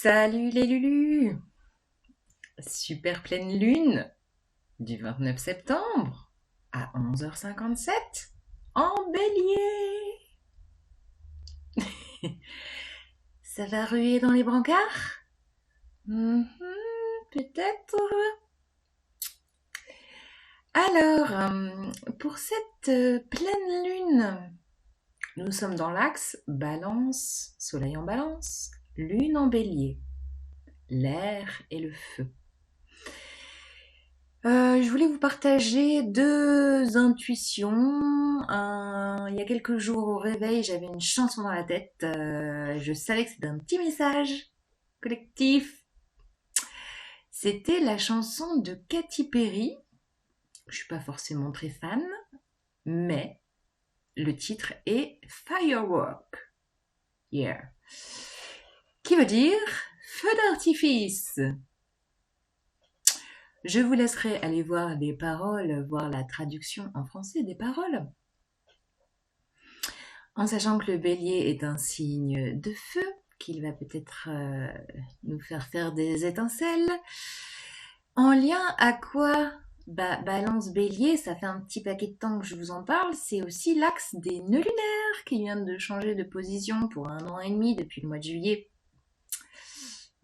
Salut les Lulus! Super pleine lune du 29 septembre à 11h57 en bélier. Ça va ruer dans les brancards? Mhm, peut-être. Alors, pour cette pleine lune, nous sommes dans l'axe balance, soleil en balance, lune en bélier, l'air et le feu. Je voulais vous partager deux intuitions. Il y a quelques jours au réveil, j'avais une chanson dans la tête. Je savais que c'était un petit message collectif. C'était la chanson de Katy Perry. Je suis pas forcément très fan, mais le titre est Firework. Yeah. Qui veut dire feu d'artifice. Je vous laisserai aller voir les paroles, voir la traduction en français des paroles. En sachant que le bélier est un signe de feu, qu'il va peut-être nous faire des étincelles. En lien à quoi Balance bélier, ça fait un petit paquet de temps que je vous en parle, c'est aussi l'axe des nœuds lunaires qui vient de changer de position pour 1 an et demi depuis le mois de juillet.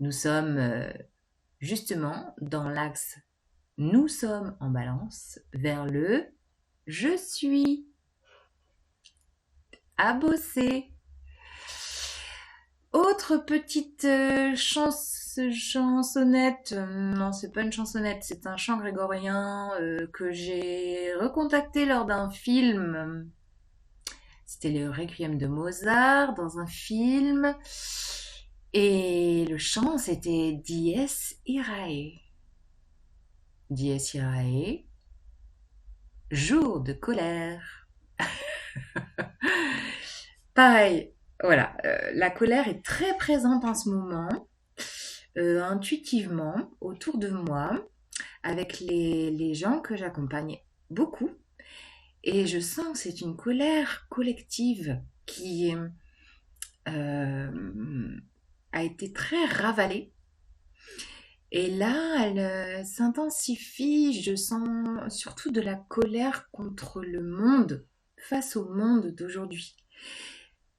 Nous sommes justement dans l'axe nous sommes en balance vers le je suis à bosser. Autre petite chansonnette, non c'est pas une chansonnette, c'est un chant grégorien que j'ai recontacté lors d'un film. C'était le Requiem de Mozart dans un film. Et le chant c'était Dies Irae. Dies Irae, jour de colère. Pareil, voilà, la colère est très présente en ce moment, intuitivement, autour de moi, avec les gens que j'accompagne beaucoup. Et je sens que c'est une colère collective qui a été très ravalée. Et là, elle s'intensifie. Je sens surtout de la colère contre le monde, face au monde d'aujourd'hui.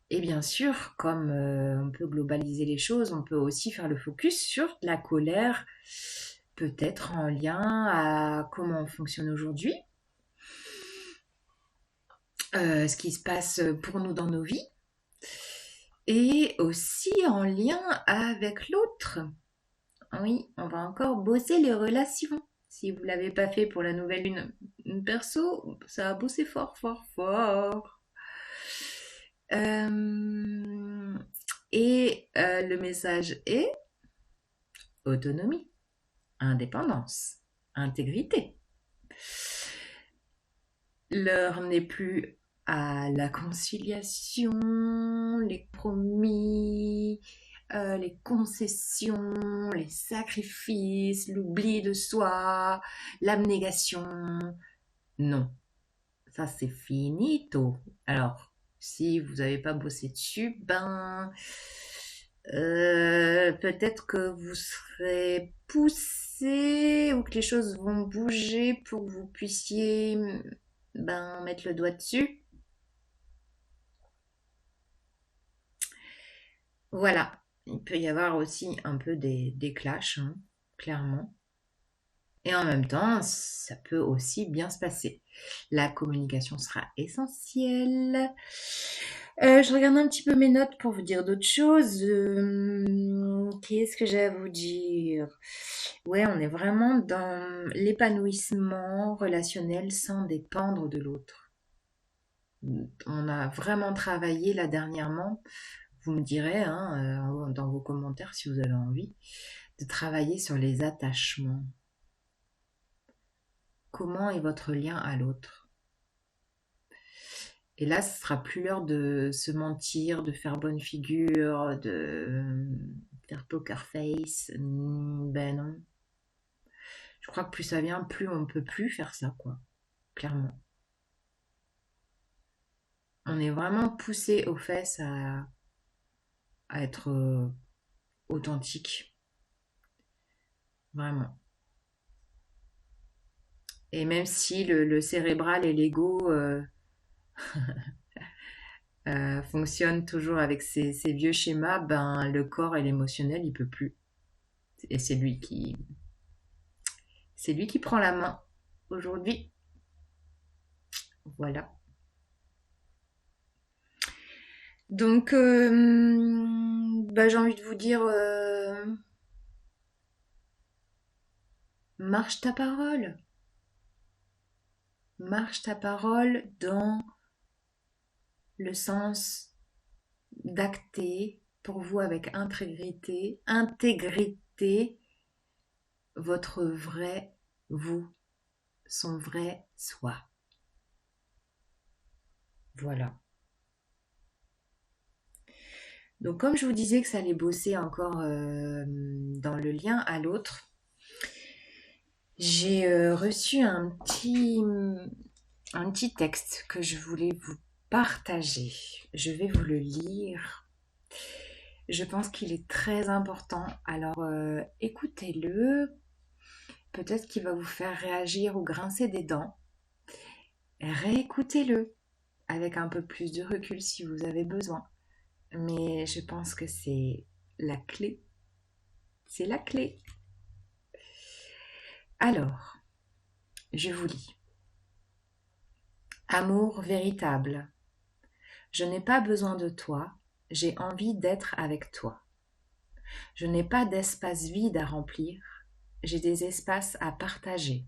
Et bien sûr, comme on peut globaliser les choses, on peut aussi faire le focus sur la colère, peut-être en lien à comment on fonctionne aujourd'hui, ce qui se passe pour nous dans nos vies, et aussi en lien avec l'autre. Oui, on va encore bosser les relations. Si vous ne l'avez pas fait pour la nouvelle lune perso, ça va bosser fort, fort, fort. Le message est autonomie, indépendance, intégrité. L'heure n'est plus à la conciliation, les promis, les concessions, les sacrifices, l'oubli de soi, l'abnégation. Non, ça c'est finito. Alors, si vous n'avez pas bossé dessus, peut-être que vous serez poussé ou que les choses vont bouger pour que vous puissiez mettre le doigt dessus. Voilà, il peut y avoir aussi un peu des clashs, hein, clairement. Et en même temps, ça peut aussi bien se passer. La communication sera essentielle. Je regarde un petit peu mes notes pour vous dire d'autres choses. Qu'est-ce que j'ai à vous dire? Ouais, on est vraiment dans l'épanouissement relationnel sans dépendre de l'autre. On a vraiment travaillé là dernièrement. Vous me direz dans vos commentaires si vous avez envie de travailler sur les attachements. Comment est votre lien à l'autre? Et là, ce sera plus l'heure de se mentir, de faire bonne figure, de faire poker face. Ben non. Je crois que plus ça vient, plus on ne peut plus faire ça, quoi. Clairement. On est vraiment poussé aux fesses à être authentique. Vraiment. Et même si le cérébral et l'ego fonctionnent toujours avec ces vieux schémas, ben le corps et l'émotionnel, il peut plus. Et c'est lui qui prend la main aujourd'hui. Voilà. Donc, bah, j'ai envie de vous dire, marche ta parole. Marche ta parole dans le sens d'acter pour vous avec intégrité, votre vrai vous, son vrai soi. Voilà. Donc comme je vous disais que ça allait bosser encore dans le lien à l'autre, j'ai reçu un petit texte que je voulais vous partager. Je vais vous le lire. Je pense qu'il est très important. Alors écoutez-le. Peut-être qu'il va vous faire réagir ou grincer des dents. Réécoutez-le avec un peu plus de recul si vous avez besoin. Mais je pense que c'est la clé. C'est la clé. Alors, je vous lis. Amour véritable. Je n'ai pas besoin de toi, j'ai envie d'être avec toi. Je n'ai pas d'espace vide à remplir, j'ai des espaces à partager.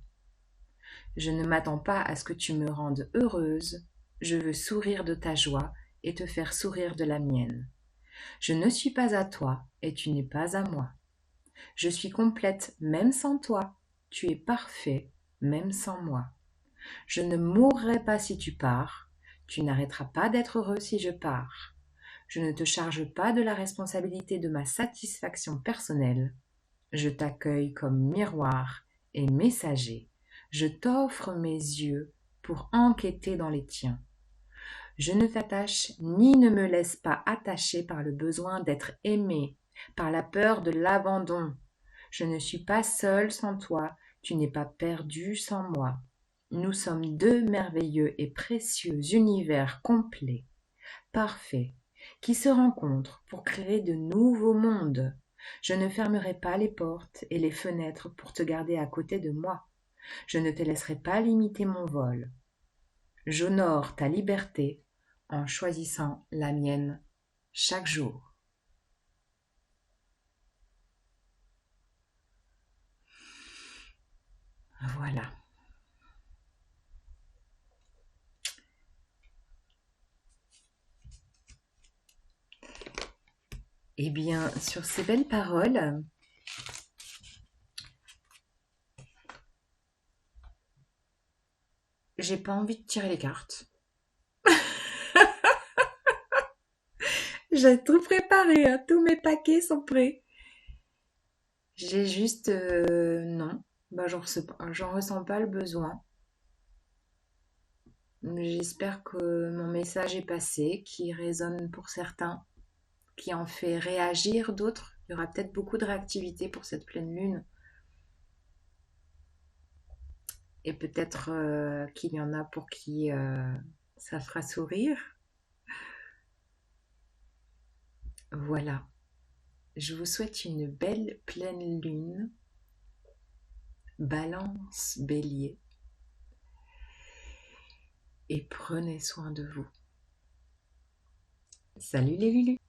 Je ne m'attends pas à ce que tu me rendes heureuse, je veux sourire de ta joie et te faire sourire de la mienne. Je ne suis pas à toi et tu n'es pas à moi. Je suis complète même sans toi, tu es parfait même sans moi. Je ne mourrai pas si tu pars, tu n'arrêteras pas d'être heureux si je pars. Je ne te charge pas de la responsabilité de ma satisfaction personnelle. Je t'accueille comme miroir et messager. Je t'offre mes yeux pour enquêter dans les tiens. Je ne t'attache ni ne me laisse pas attacher par le besoin d'être aimé, par la peur de l'abandon. Je ne suis pas seule sans toi, tu n'es pas perdu sans moi. Nous sommes deux merveilleux et précieux univers complets, parfaits, qui se rencontrent pour créer de nouveaux mondes. Je ne fermerai pas les portes et les fenêtres pour te garder à côté de moi. Je ne te laisserai pas limiter mon vol. J'honore ta liberté en choisissant la mienne chaque jour. Voilà. Eh bien, sur ces belles paroles, j'ai pas envie de tirer les cartes. J'ai tout préparé, hein, tous mes paquets sont prêts. J'ai juste non, bah j'en ressens pas le besoin. J'espère que mon message est passé, qui résonne pour certains, qui en fait réagir d'autres. Il y aura peut-être beaucoup de réactivité pour cette pleine lune. Et peut-être qu'il y en a pour qui ça fera sourire. Voilà. Je vous souhaite une belle pleine lune. Balance, bélier. Et prenez soin de vous. Salut les Lulus!